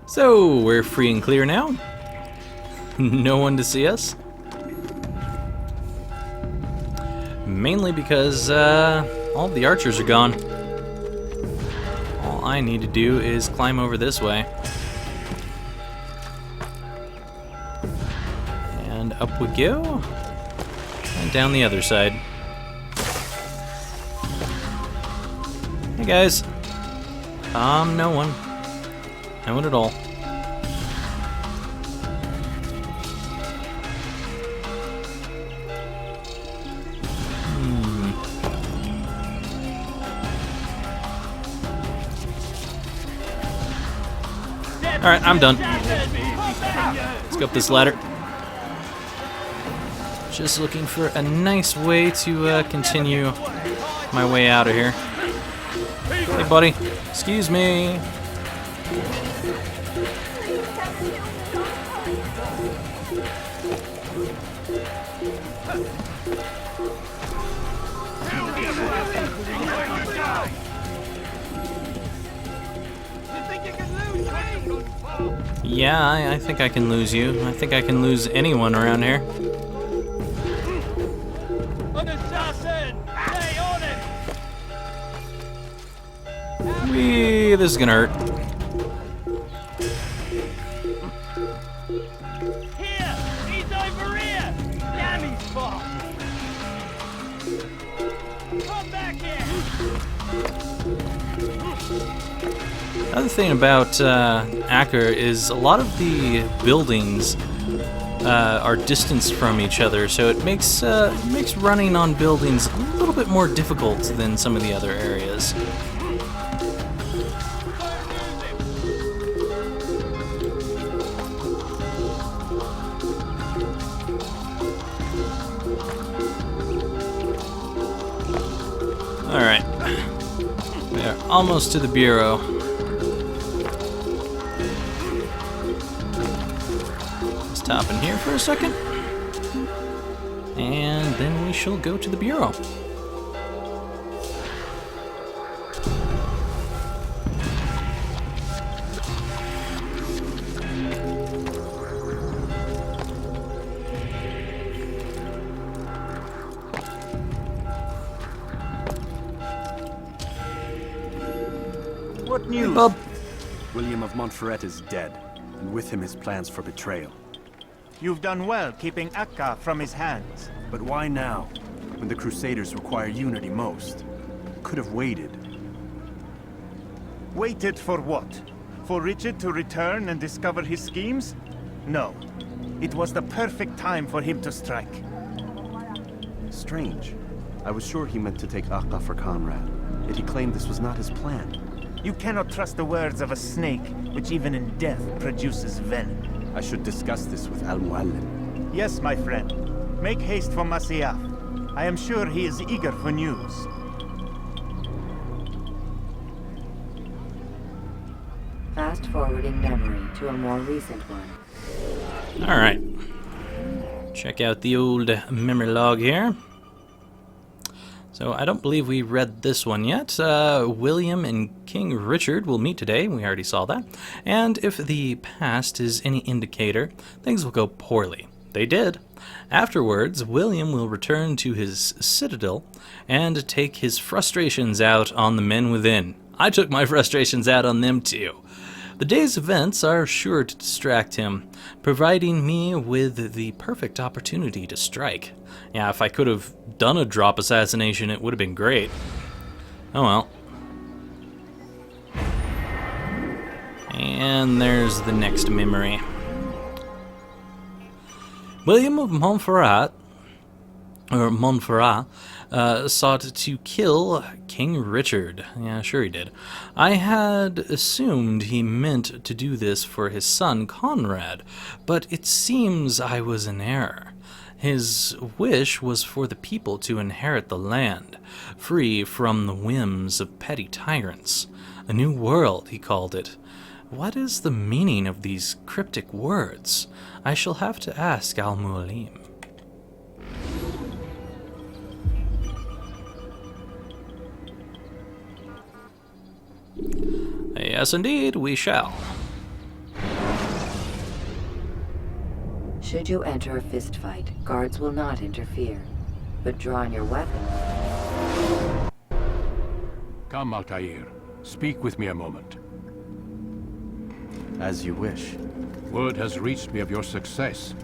So, we're free and clear now. No one to see us. Mainly because all of the archers are gone. All I need to do is climb over this way. And up we go. And down the other side. Hey guys. No one. No one at all. Alright, I'm done. Let's go up this ladder. Just looking for a nice way to continue my way out of here. Hey, buddy. Excuse me. Yeah, I think I can lose you. I think I can lose anyone around here. An assassin! Stay on it! Whee, this is gonna hurt. Here! He's over here! Damn, he's far! Come back here! Another thing about Acker is a lot of the buildings are distanced from each other, so it makes running on buildings a little bit more difficult than some of the other areas. Alright, we are almost to the bureau. Stop in here for a second, and then we shall go to the bureau. What news? Hey, bub. William of Montferrat is dead, and with him his plans for betrayal. You've done well keeping Akka from his hands. But why now, when the Crusaders require unity most? Could have waited. Waited for what? For Richard to return and discover his schemes? No. It was the perfect time for him to strike. Strange. I was sure he meant to take Akka for Conrad, yet he claimed this was not his plan. You cannot trust the words of a snake, which even in death produces venom. I should discuss this with Al-Muallim. Yes, my friend. Make haste for Masyaf. I am sure he is eager for news. Fast-forwarding memory to a more recent one. Alright. Check out the old memory log here. So I don't believe we read this one yet. William and King Richard will meet today. We already saw that. And if the past is any indicator, things will go poorly. They did. Afterwards, William will return to his citadel and take his frustrations out on the men within. I took my frustrations out on them too. The day's events are sure to distract him, providing me with the perfect opportunity to strike. Yeah, if I could have done a drop assassination, it would have been great. Oh well. And there's the next memory. William of Montferrat, sought to kill King Richard. Yeah, sure he did. I had assumed he meant to do this for his son Conrad, but it seems I was in error. His wish was for the people to inherit the land, free from the whims of petty tyrants. A new world, he called it. What is the meaning of these cryptic words? I shall have to ask Al-Muallim. Yes, indeed, we shall. Should you enter a fistfight, guards will not interfere. But drawing your weapon... Come, Altair. Speak with me a moment. As you wish. Word has reached me of your success.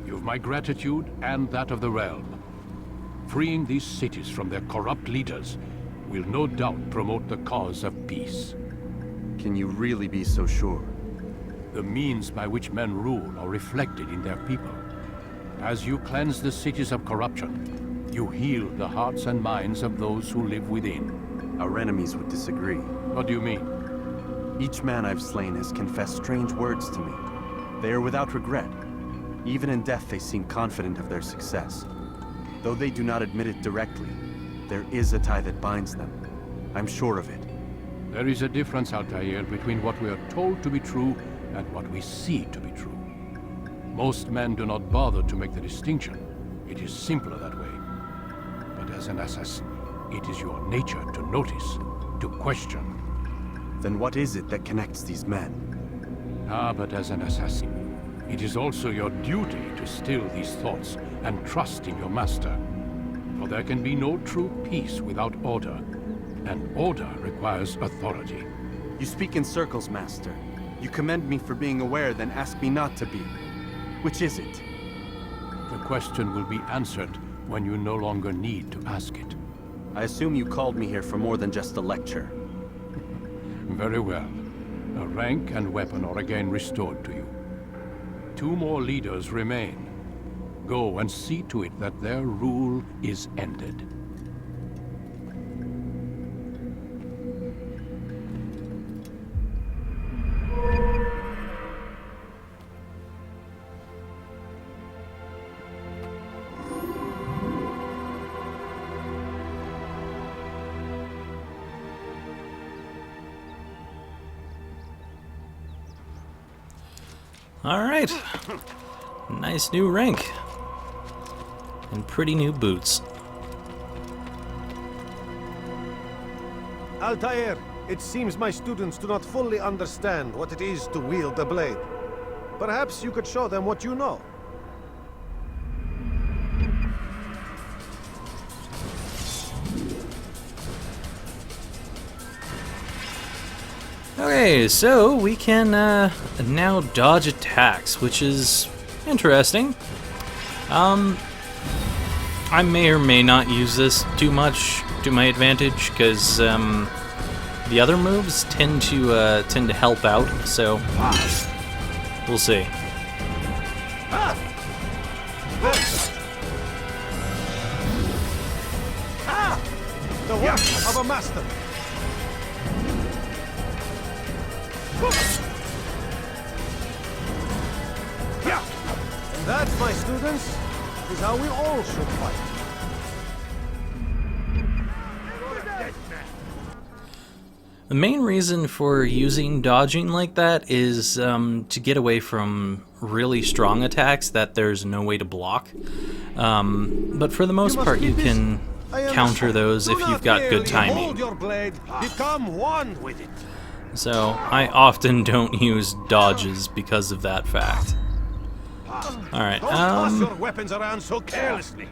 You've my gratitude and that of the realm. Freeing these cities from their corrupt leaders will no doubt promote the cause of peace. Can you really be so sure? The means by which men rule are reflected in their people. As you cleanse the cities of corruption, you heal the hearts and minds of those who live within. Our enemies would disagree. What do you mean? Each man I've slain has confessed strange words to me. They are without regret. Even in death they seem confident of their success. Though they do not admit it directly, there is a tie that binds them. I'm sure of it. There is a difference, Altair, between what we are told to be true and what we see to be true. Most men do not bother to make the distinction. It is simpler that way. But as an assassin, it is your nature to notice, to question. Then what is it that connects these men? Ah, but as an assassin, it is also your duty to still these thoughts and trust in your master. For there can be no true peace without order, and order requires authority. You speak in circles, Master. You commend me for being aware, then ask me not to be. Which is it? The question will be answered when you no longer need to ask it. I assume you called me here for more than just a lecture. Very well. A rank and weapon are again restored to you. 2 more leaders remain. Go and see to it that their rule is ended. Alright. Nice new rank. And pretty new boots. Altair, it seems my students do not fully understand what it is to wield the blade. Perhaps you could show them what you know. Okay, so we can now dodge attacks, which is interesting. I may or may not use this too much to my advantage, because the other moves tend to help out. So we'll see. The work of a master. And that, my students, is how we all should fight. The main reason for using dodging like that is to get away from really strong attacks that there's no way to block. But for the most part, you can counter those if you've got good timing. Hold your blade, become one with it. So I often don't use dodges because of that fact. Alright, Don't toss your weapons around so carelessly.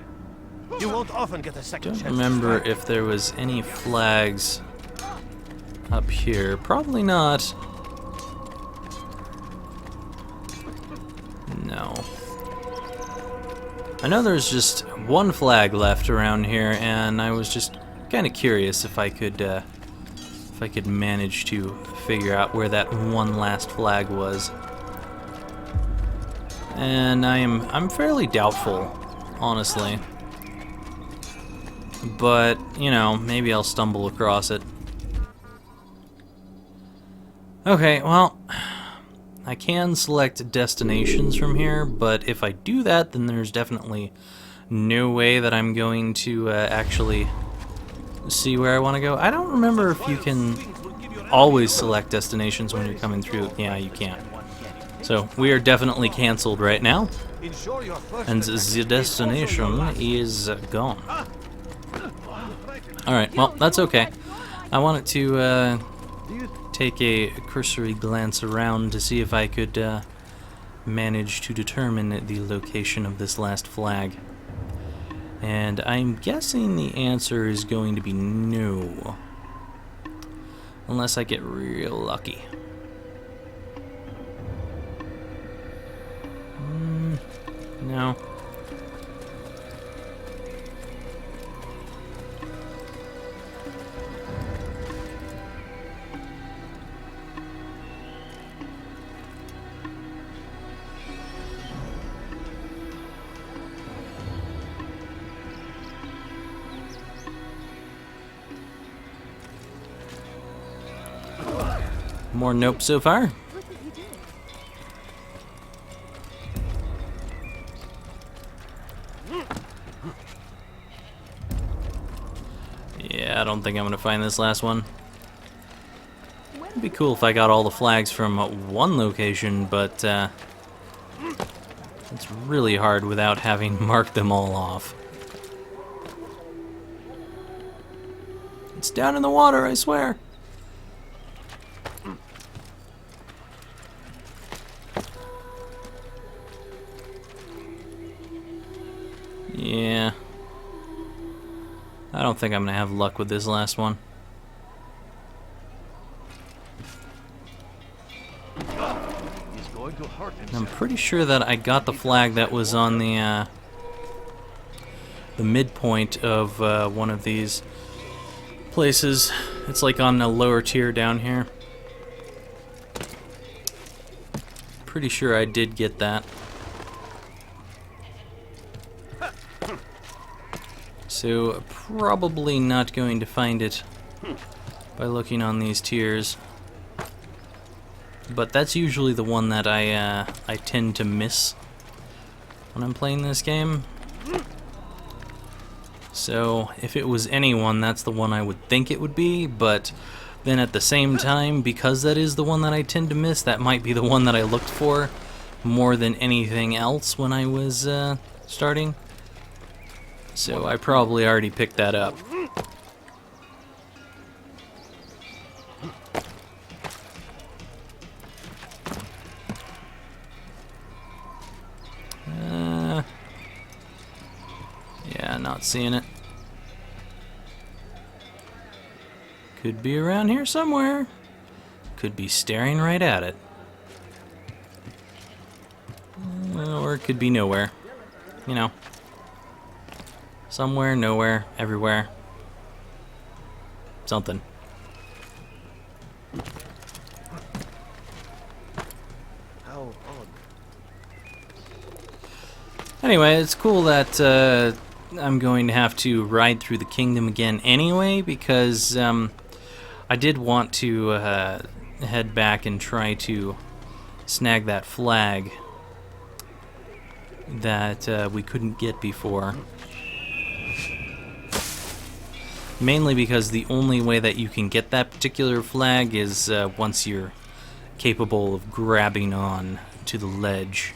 You won't often get a second don't chance. remember if there was any flags up here. Probably not. No. I know there's just one flag left around here, and I was just kind of curious if I could manage to figure out where that one last flag was. And I'm fairly doubtful, honestly. But, you know, maybe I'll stumble across it. Okay, well, I can select destinations from here, but if I do that, then there's definitely no way that I'm going to actually see where I want to go. I don't remember if you can always select destinations when you're coming through. Yeah, you can't. So we are definitely canceled right now, and the destination is gone. Alright, well, that's okay. I wanted to take a cursory glance around to see if I could manage to determine the location of this last flag. And I'm guessing the answer is going to be no. Unless I get real lucky. No. More nope so far. Yeah, I don't think I'm gonna find this last one. It'd be cool if I got all the flags from one location, but it's really hard without having marked them all off. It's down in the water, I swear. Yeah. I don't think I'm gonna have luck with this last one. I'm pretty sure that I got the flag that was on the midpoint of one of these places. It's like on a lower tier down here. Pretty sure I did get that. So probably not going to find it by looking on these tiers. But that's usually the one that I tend to miss when I'm playing this game. So if it was anyone, that's the one I would think it would be, but then at the same time, because that is the one that I tend to miss, that might be the one that I looked for more than anything else when I was starting. So I probably already picked that up. Yeah, not seeing it. Could be around here somewhere. Could be staring right at it. Or it could be nowhere. You know. Somewhere, nowhere, everywhere. Something. How odd. Anyway, it's cool that I'm going to have to ride through the kingdom again anyway, because I did want to head back and try to snag that flag that we couldn't get before. Mainly because the only way that you can get that particular flag is once you're capable of grabbing on to the ledge.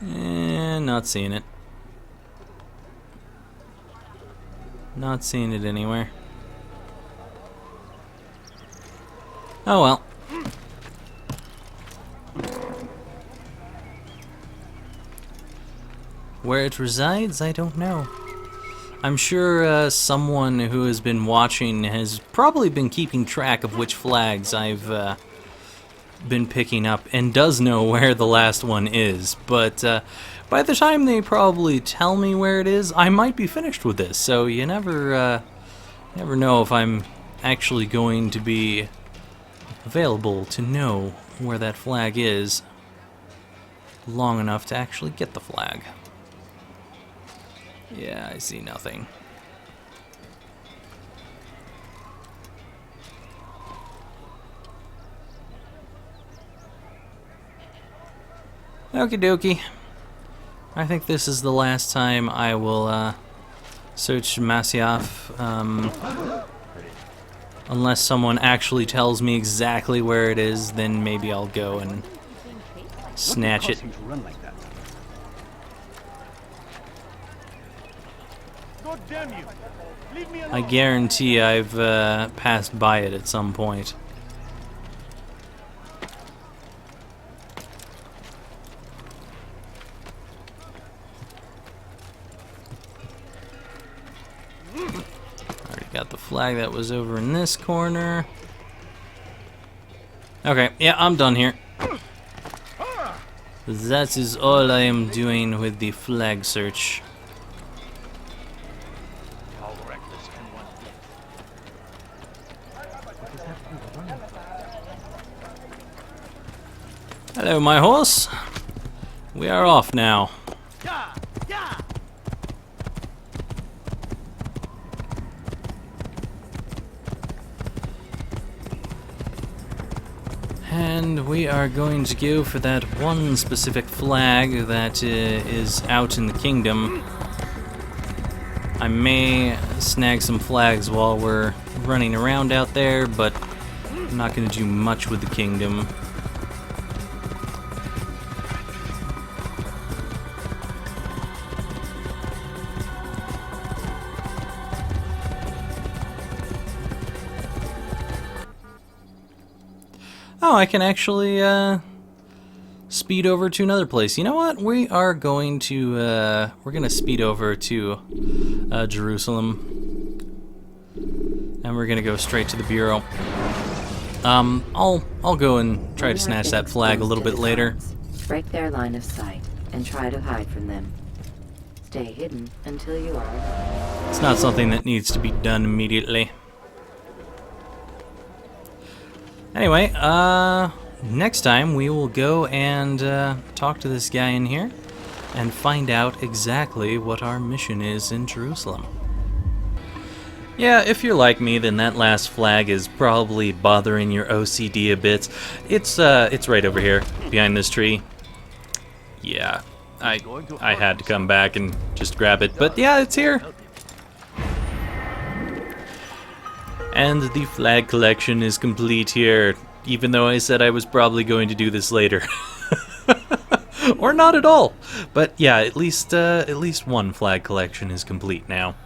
Not seeing it. Not seeing it anywhere. Oh well. Where it resides, I don't know. I'm sure someone who has been watching has probably been keeping track of which flags I've been picking up and does know where the last one is, but by the time they probably tell me where it is, I might be finished with this, so you never know if I'm actually going to be available to know where that flag is long enough to actually get the flag. Yeah, I see nothing. Okie dokie. I think this is the last time I will search Masyaf, unless someone actually tells me exactly where it is, then maybe I'll go and snatch it. God damn you! Leave me alone! I guarantee I've passed by it at some point. Already got the flag that was over in this corner. Okay, yeah, I'm done here. That is all I am doing with the flag search. Hello, my horse. We are off now. Yeah, yeah. And we are going to go for that one specific flag that is out in the kingdom. I may snag some flags while we're running around out there, but I'm not going to do much with the kingdom. Oh, I can actually speed over to another place. You know what? We are going to we're gonna speed over to Jerusalem, and we're gonna go straight to the bureau. I'll go and try to snatch that flag a little bit later. Break their line of sight and try to hide from them. Stay hidden until you are. It's not something that needs to be done immediately. Anyway, next time we will go and talk to this guy in here and find out exactly what our mission is in Jerusalem. Yeah, if you're like me, then that last flag is probably bothering your OCD a bit. It's right over here, behind this tree. Yeah, I had to come back and just grab it, but yeah, it's here. And the flag collection is complete here, even though I said I was probably going to do this later. Or not at all. But yeah, at least one flag collection is complete now.